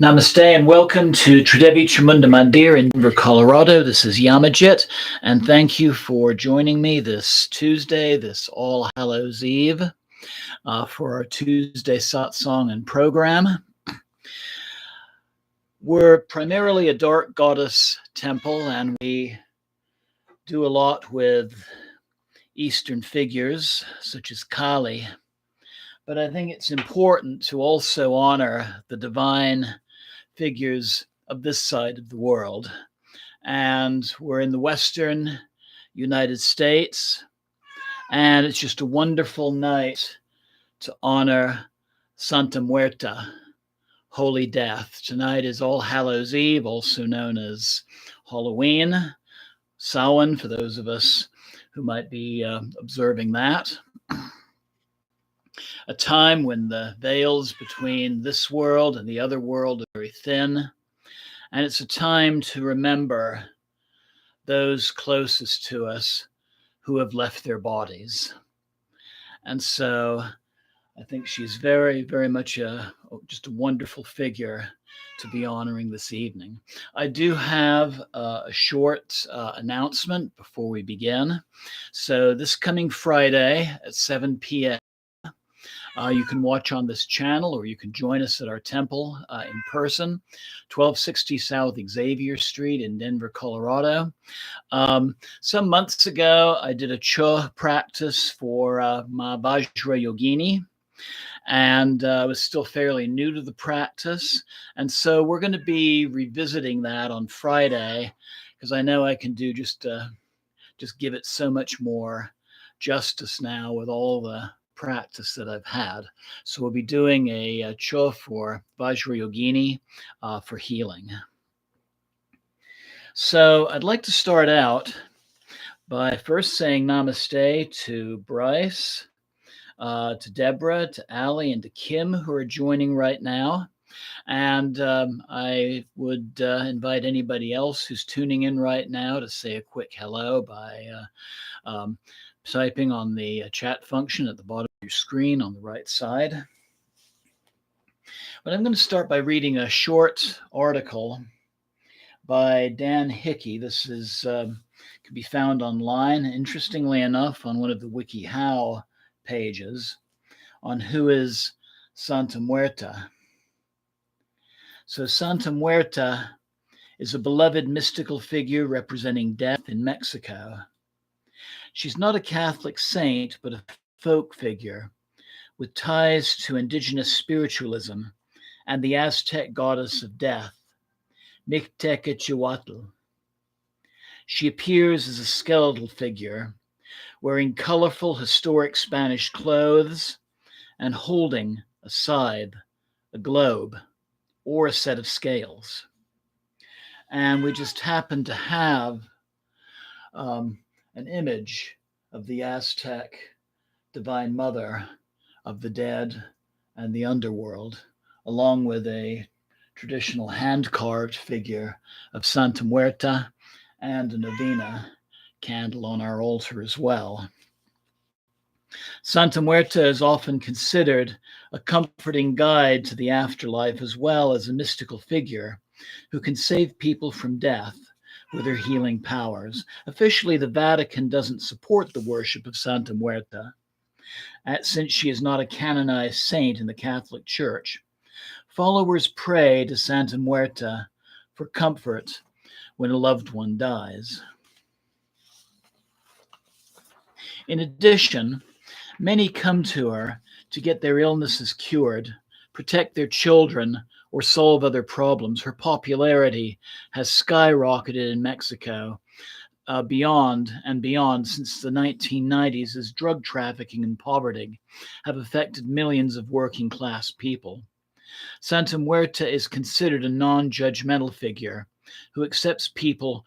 Namaste and welcome to Tridevi Chamunda Mandir in Denver, Colorado. This is Yamajit, and thank you for joining me this Tuesday, this All Hallows Eve, for our Tuesday satsang and program. We're primarily a dark goddess temple, and we do a lot with Eastern figures, such as Kali. But I think it's important to also honor the divine figures of this side of the world. And we're in the Western United States, and it's just a wonderful night to honor Santa Muerte, Holy Death. Tonight is All Hallows Eve, also known as Halloween, Samhain, for those of us who might be observing that. A time when the veils between this world and the other world are very thin. And it's a time to remember those closest to us who have left their bodies. And so I think she's very, very much just a wonderful figure to be honoring this evening. I do have a short announcement before we begin. So this coming Friday at 7 p.m., you can watch on this channel, or you can join us at our temple in person, 1260 South Xavier Street in Denver, Colorado. Some months ago, I did a Cho practice for my Vajra Yogini, and I was still fairly new to the practice. And so we're going to be revisiting that on Friday, because I know I can do just give it so much more justice now with all the practice that I've had. So we'll be doing a Cho for Vajra Yogini for healing. So I'd like to start out by first saying namaste to Bryce, to Deborah, to Ali, and to Kim, who are joining right now. And I would invite anybody else who's tuning in right now to say a quick hello by typing on the chat function at the bottom of your screen on the right side. But I'm going to start by reading a short article by Dan Hickey. This is can be found online, interestingly enough, on one of the WikiHow pages on who is Santa Muerte. So Santa Muerte is a beloved mystical figure representing death in Mexico. She's not a Catholic saint, but a folk figure with ties to indigenous spiritualism and the Aztec goddess of death, Mictequehuatl. She appears as a skeletal figure, wearing colorful historic Spanish clothes and holding a scythe, a globe, or a set of scales. And we just happen to have an image of the Aztec divine mother of the dead and the underworld, along with a traditional hand-carved figure of Santa Muerte and a novena candle on our altar as well. Santa Muerte is often considered a comforting guide to the afterlife, as well as a mystical figure who can save people from death with her healing powers. Officially, the Vatican doesn't support the worship of Santa Muerte, since she is not a canonized saint in the Catholic Church. Followers pray to Santa Muerte for comfort when a loved one dies. In addition, many come to her to get their illnesses cured, protect their children, or solve other problems. Her popularity has skyrocketed in Mexico beyond since the 1990s, as drug trafficking and poverty have affected millions of working class people. Santa Muerte is considered a non-judgmental figure who accepts people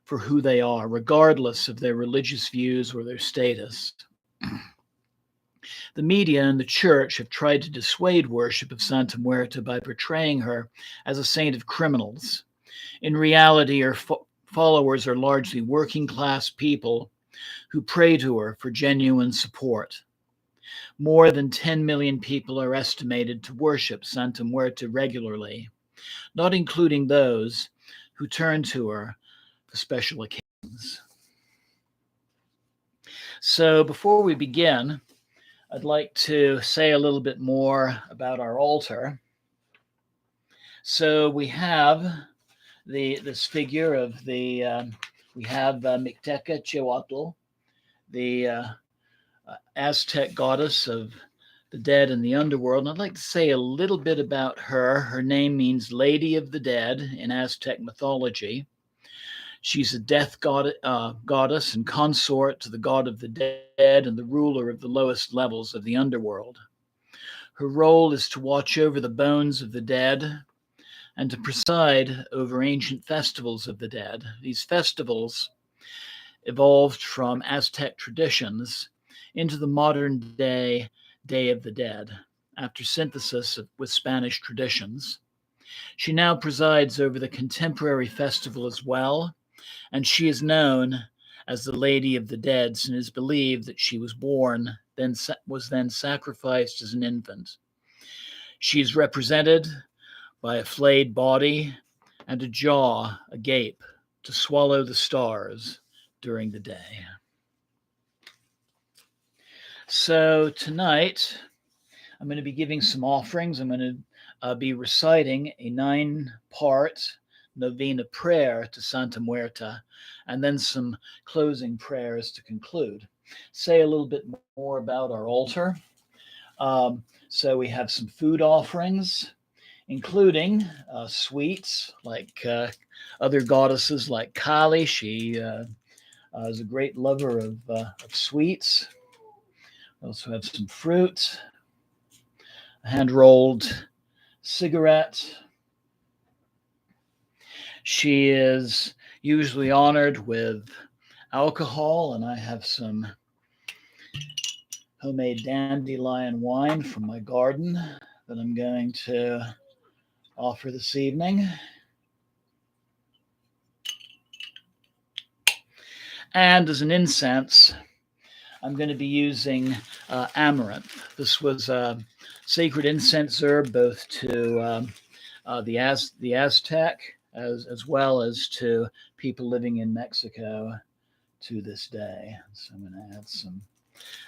for who they are, regardless of their religious views or their status. The media and the church have tried to dissuade worship of Santa Muerte by portraying her as a saint of criminals. In reality, her followers are largely working class people who pray to her for genuine support. More than 10 million people are estimated to worship Santa Muerte regularly, not including those who turn to her for special occasions. So before we begin, I'd like to say a little bit more about our altar. So we have this figure of we have Micteca, the Aztec goddess of the dead and the underworld. And I'd like to say a little bit about her. Her name means Lady of the Dead in Aztec mythology. She's a death goddess and consort to the god of the dead and the ruler of the lowest levels of the underworld. Her role is to watch over the bones of the dead and to preside over ancient festivals of the dead. These festivals evolved from Aztec traditions into the modern Day of the Dead after synthesis with Spanish traditions. She now presides over the contemporary festival as well, and she is known as the Lady of the Dead, and it is believed that she was then sacrificed as an infant. She is represented by a flayed body and a jaw agape to swallow the stars during the day. So tonight, I'm going to be giving some offerings. I'm going to be reciting a 9-part novena prayer to Santa Muerte, and then some closing prayers to conclude. Say a little bit more about our altar. So we have some food offerings, including sweets like other goddesses like Kali. She is a great lover of sweets. We also have some fruit, a hand-rolled cigarette. She is usually honored with alcohol, and I have some homemade dandelion wine from my garden that I'm going to offer this evening. And as an incense, I'm going to be using amaranth. This was a sacred incense herb both to the Aztec as well as to people living in Mexico to this day. So I'm going to add some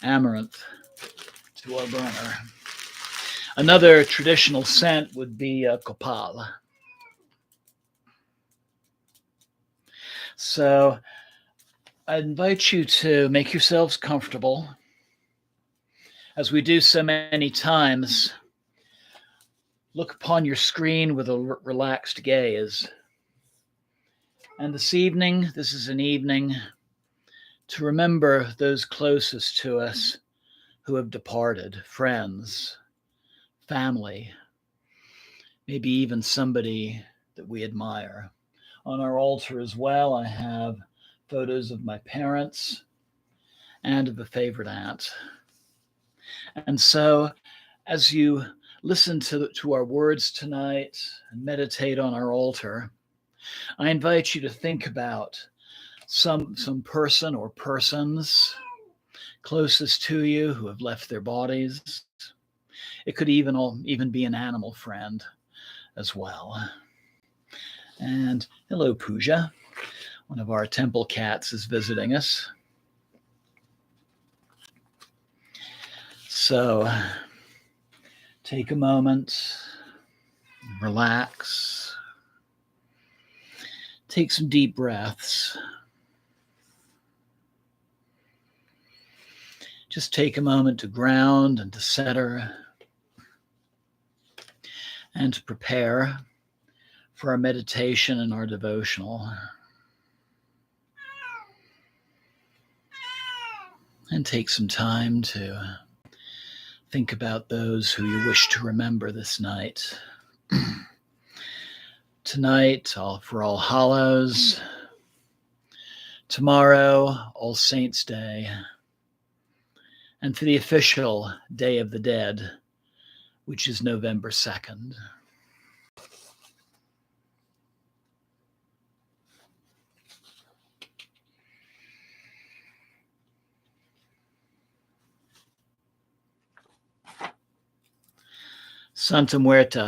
amaranth to our burner. Another traditional scent would be copal. So I invite you to make yourselves comfortable. As we do so many times, look upon your screen with a relaxed gaze. And this evening, this is an evening to remember those closest to us who have departed, friends, family, maybe even somebody that we admire. On our altar as well, I have photos of my parents and of a favorite aunt. And so, as you listen to our words tonight and meditate on our altar, I invite you to think about some person or persons closest to you who have left their bodies. It could even be an animal friend as well. And hello, Pooja. One of our temple cats is visiting us. So take a moment, relax, take some deep breaths. Just take a moment to ground and to center and to prepare for our meditation and our devotional. And take some time to think about those who you wish to remember this night. Tonight, for All Hallows. Tomorrow, All Saints' Day. And for the official Day of the Dead, which is November 2nd. Santa Muerte,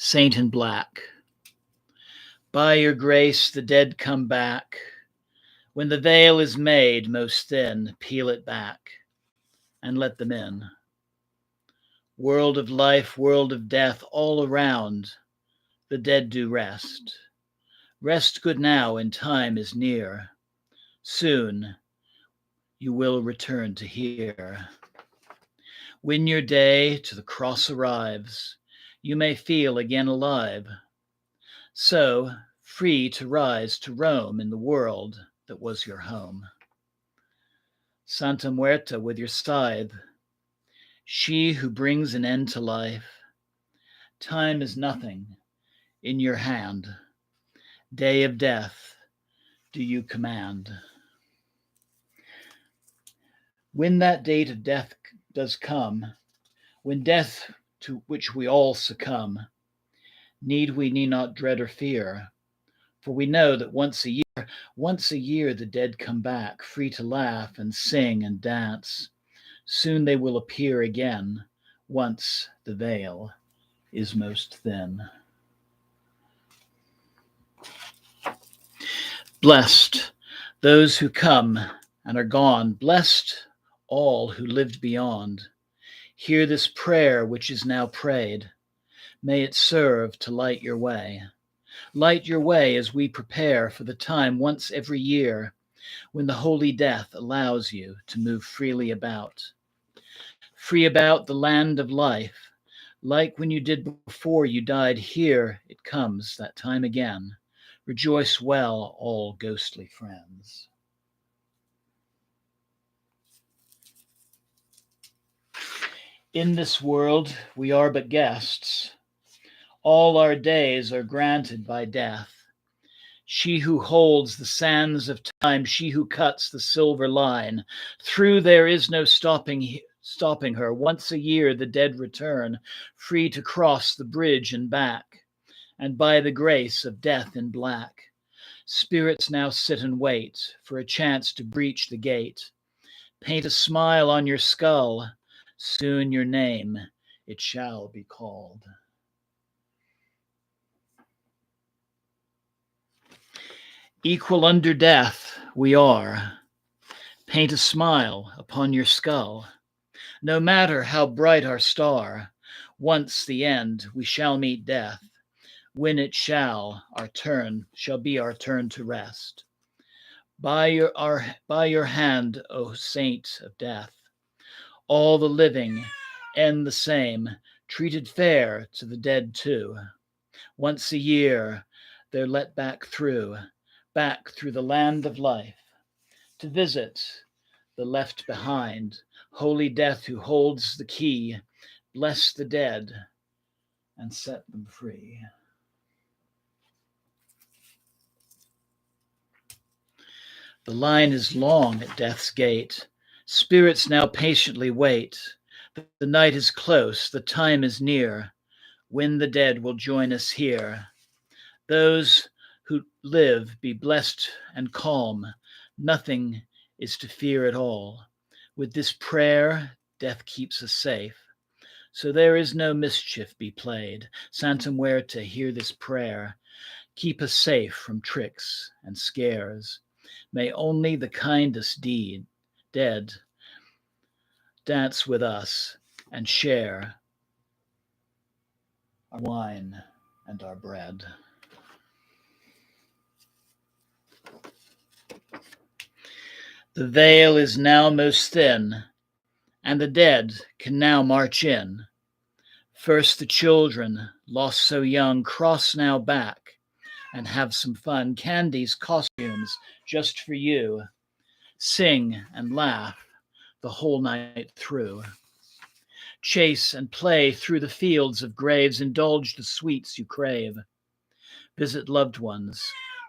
Saint in black. By your grace the dead come back. When the veil is made most thin, peel it back and let them in. World of life, world of death, all around, the dead do rest. Rest good now, and time is near. Soon you will return to hear. When your day to the cross arrives, you may feel again alive. So, free to rise to roam in the world that was your home. Santa Muerte with your scythe, she who brings an end to life. Time is nothing in your hand. Day of death, do you command? When that date of death does come, when death to which we all succumb, need not dread or fear, for we know that once a year the dead come back, free to laugh and sing and dance. Soon they will appear again, once the veil is most thin. Blessed those who come and are gone, blessed all who lived beyond. Hear this prayer which is now prayed. May it serve to light your way. Light your way as we prepare for the time once every year when the holy death allows you to move freely about. Free about the land of life, like when you did before you died. Here it comes, that time again. Rejoice well, all ghostly friends. In this world we are but guests. All our days are granted by death. She who holds the sands of time, she who cuts the silver line, through there is no stopping her. Once a year the dead return, free to cross the bridge and back, and by the grace of death in black, spirits now sit and wait for a chance to breach the gate. Paint a smile on your skull, soon your name it shall be called. Equal under death we are. Paint a smile upon your skull. No matter how bright our star, once the end we shall meet death, when it shall be our turn to rest. By your hand, O saint of death, all the living end the same, treated fair to the dead too. Once a year they're let back through the land of life, to visit the left behind. Holy death who holds the key, bless the dead and set them free. The line is long at death's gate. Spirits now patiently wait. The night is close, the time is near, when the dead will join us here. Those who live be blessed and calm. Nothing is to fear at all. With this prayer, death keeps us safe. So there is no mischief be played. Santa Muerte, hear this prayer. Keep us safe from tricks and scares. May only the kindest dead dance with us and share our wine and our bread. The veil is now most thin, and the dead can now march in. First the children, lost so young, cross now back and have some fun. Candies, costumes, just for you. Sing and laugh the whole night through. Chase and play through the fields of graves. Indulge the sweets you crave. Visit loved ones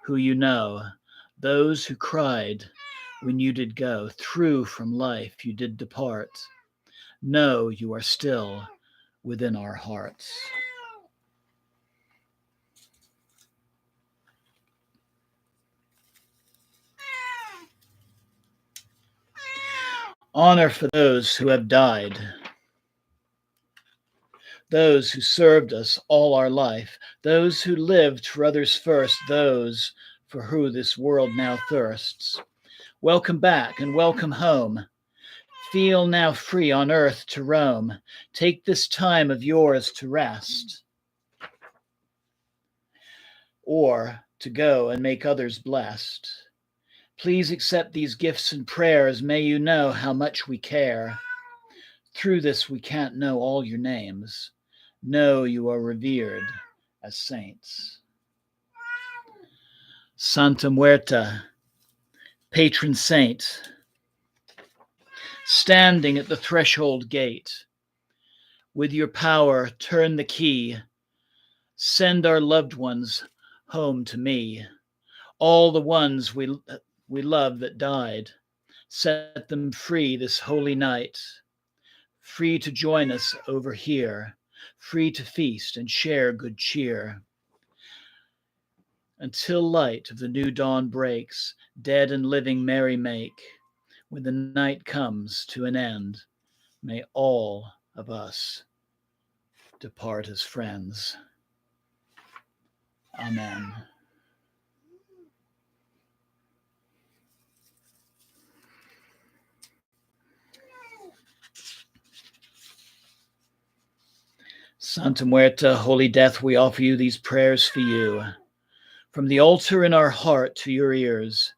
who you know, those who cried when you did go. Through from life you did depart. Know you are still within our hearts. Honor for those who have died. those who served us all our life, those who lived for others first, those for who this world now thirsts. Welcome back and welcome home. Feel now free on earth to roam. Take this time of yours to rest, or to go and make others blessed. Please accept these gifts and prayers. May you know how much we care. Through this we can't know all your names. Know you are revered as saints. Santa Muerte, patron saint, standing at the threshold gate, with your power turn the key. Send our loved ones home to me. All the ones we love that died. Set them free this holy night. Free to join us over here. Free to feast and share good cheer. Until light of the new dawn breaks, dead and living merry make. When the night comes to an end, may all of us depart as friends. Amen. Santa Muerte, Holy Death, we offer you these prayers for you. From the altar in our heart to your ears,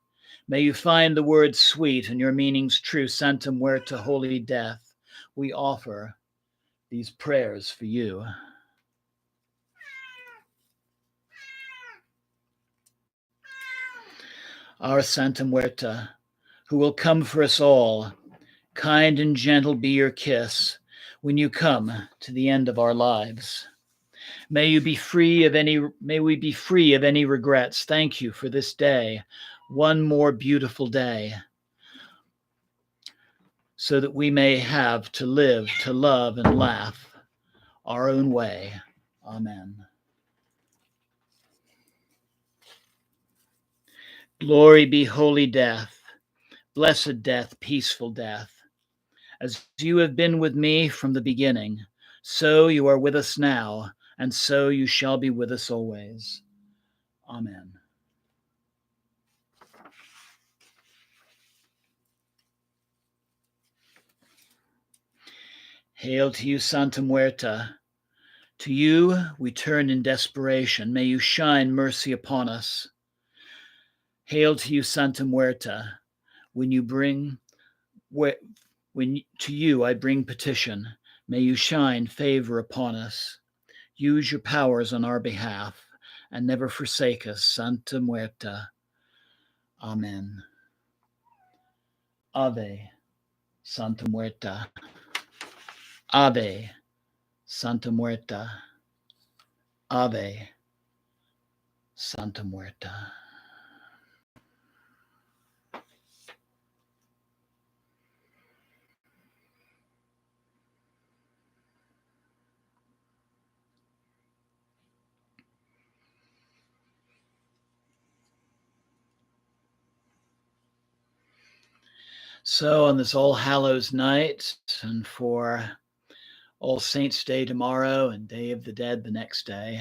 may you find the words sweet and your meanings true. Santa Muerte, Holy Death, we offer these prayers for you. Our Santa Muerte, who will come for us all, kind and gentle be your kiss when you come to the end of our lives. May we be free of any regrets. Thank you for this day, one more beautiful day, so that we may have to live, to love, and laugh our own way. Amen. Glory be holy death, blessed death, peaceful death. As you have been with me from the beginning, so you are with us now, and so you shall be with us always. Amen. Hail to you, Santa Muerte. To you we turn in desperation. May you shine mercy upon us. Hail to you, Santa Muerte. To you I bring petition. May you shine favor upon us. Use your powers on our behalf and never forsake us, Santa Muerte. Amen. Ave, Santa Muerte. Ave, Santa Muerte. Ave, Santa Muerte. So on this All Hallows night, and for All Saints' Day tomorrow and Day of the Dead the next day,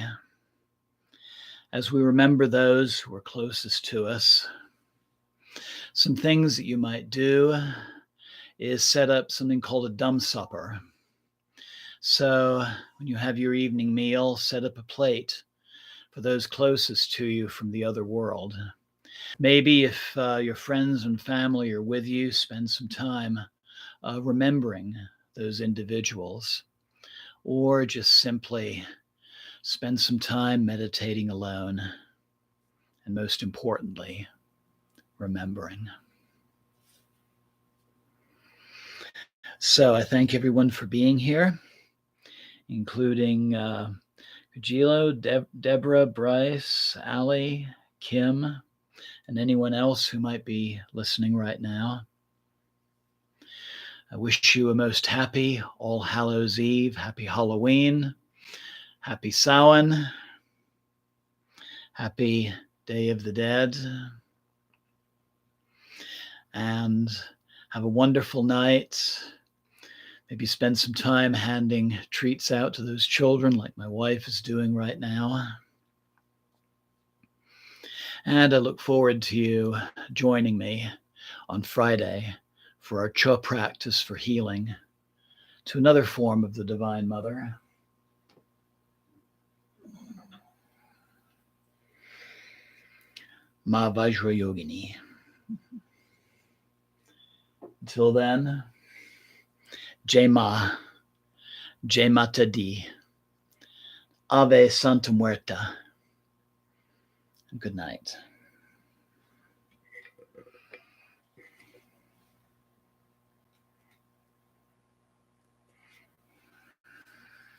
as we remember those who are closest to us, some things that you might do is set up something called a dumb supper. So when you have your evening meal, set up a plate for those closest to you from the other world. Maybe if your friends and family are with you, spend some time remembering those individuals, or just simply spend some time meditating alone, and most importantly, remembering. So I thank everyone for being here, including Kajilo, Deborah, Bryce, Allie, Kim, and anyone else who might be listening right now. I wish you a most happy All Hallows Eve, happy Halloween, happy Samhain, happy Day of the Dead, and have a wonderful night. Maybe spend some time handing treats out to those children like my wife is doing right now. And I look forward to you joining me on Friday for our Cha practice for healing to another form of the Divine Mother. Ma Vajrayogini. Until then, Jai Ma, Jai Mata Di, Ave Santa Muerta. Good night.